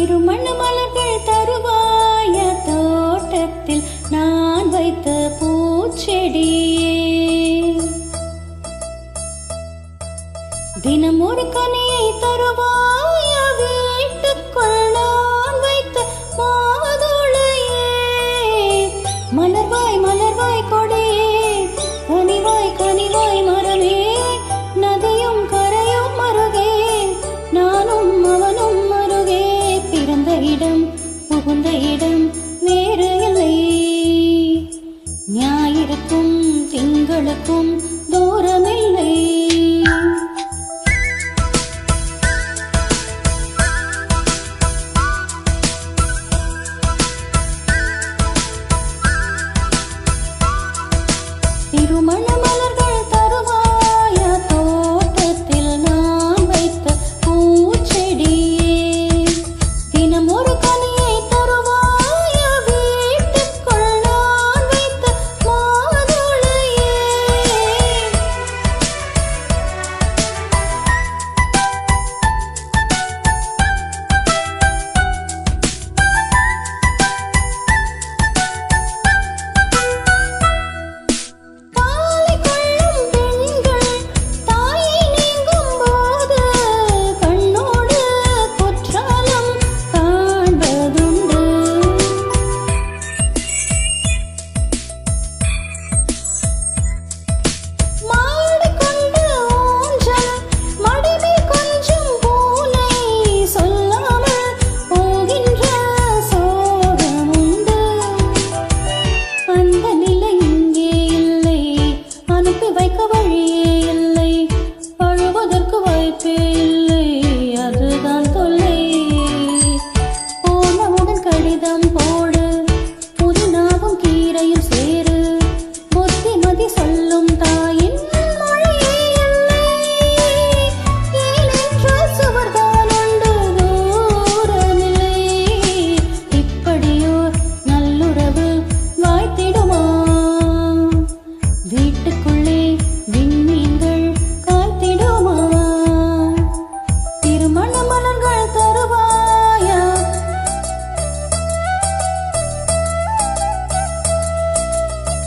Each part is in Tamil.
திருமண மலர்கள் தருவாய தோட்டத்தில் நான் வைத்த பூச்செடியே தினம் ஒரு கனியை தருவாய வீட்டுக்குள் நான் வைத்த மாதுளையே மலர்வாய் மலர்வாய் கொடியே கனிவாய் கனிவாய் மரமே நதியும் கரையும் மருகே நானும் அவனும் மருகே பிறந்த இடம் புகுந்த இடம் வேறு இல்லை ஞாயிறுக்கும் திங்களுக்கும் தூரமில்லை திருமண மலர்கள் தருவாய தோட்டத்தில் நான் வைத்த பூச்செடியே தினம் ஒரு கனியை தருவாய வீட்டுக்குள் நான் வைத்த மாதுளையே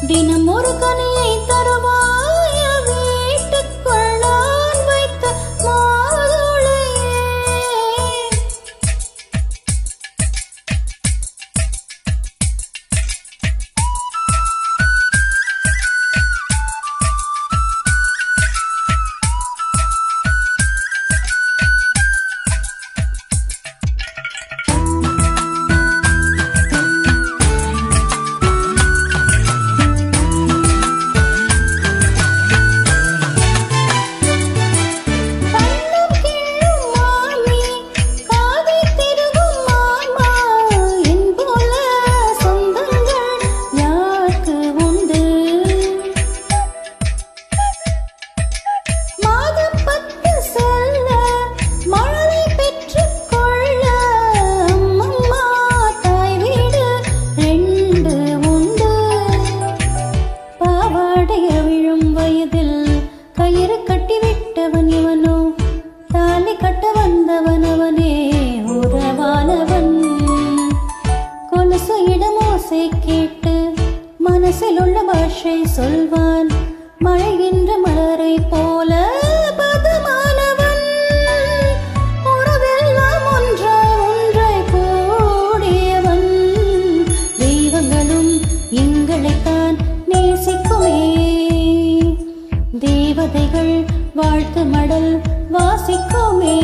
தினம் ஒரு கனியை தருவாய வீட்டுக்குள் நான் வைத்த மாதுளையே கயிறு கட்டிவிட்டவன் இவனோ தாலி கட்ட வந்தவன் அவனே உறவானவன் கொலுசு இடமோசை கேட்டு மனசில் உள்ள பாஷை சொல்வான் மழைகின்ற மலரை போல பதமானவன் உறவெல்லாம் ஒன்றாய் ஒன்றாய் கூடியவன் தெய்வங்களும் எங்களைத்தான் நேசிக்குமே தேவதைகள் வாழ்த்து மடல் வாசிக்குமே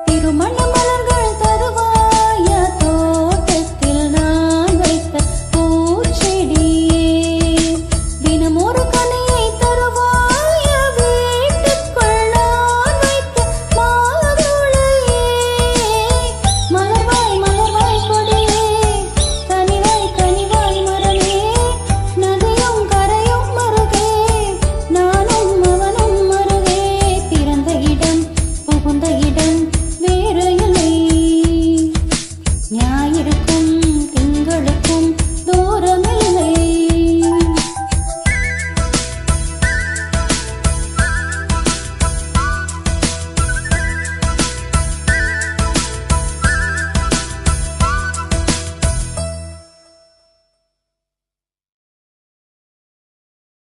திருமண மலர்கள் தருவாய தோட்டத்தில் நான் வைத்த பூச்செடியே தினம் ஒரு கனியை தருவாய வீட்டுக்குள் நான் வைத்த மாதுளையே மலர்வாய் மலர்வாய் கொடியே கனிவாய் கனிவாய் மரமே நதியும் கரையும் மருகே நானும் அவனும் மருகே பிறந்த இடம் புகுந்த இடம் வேறு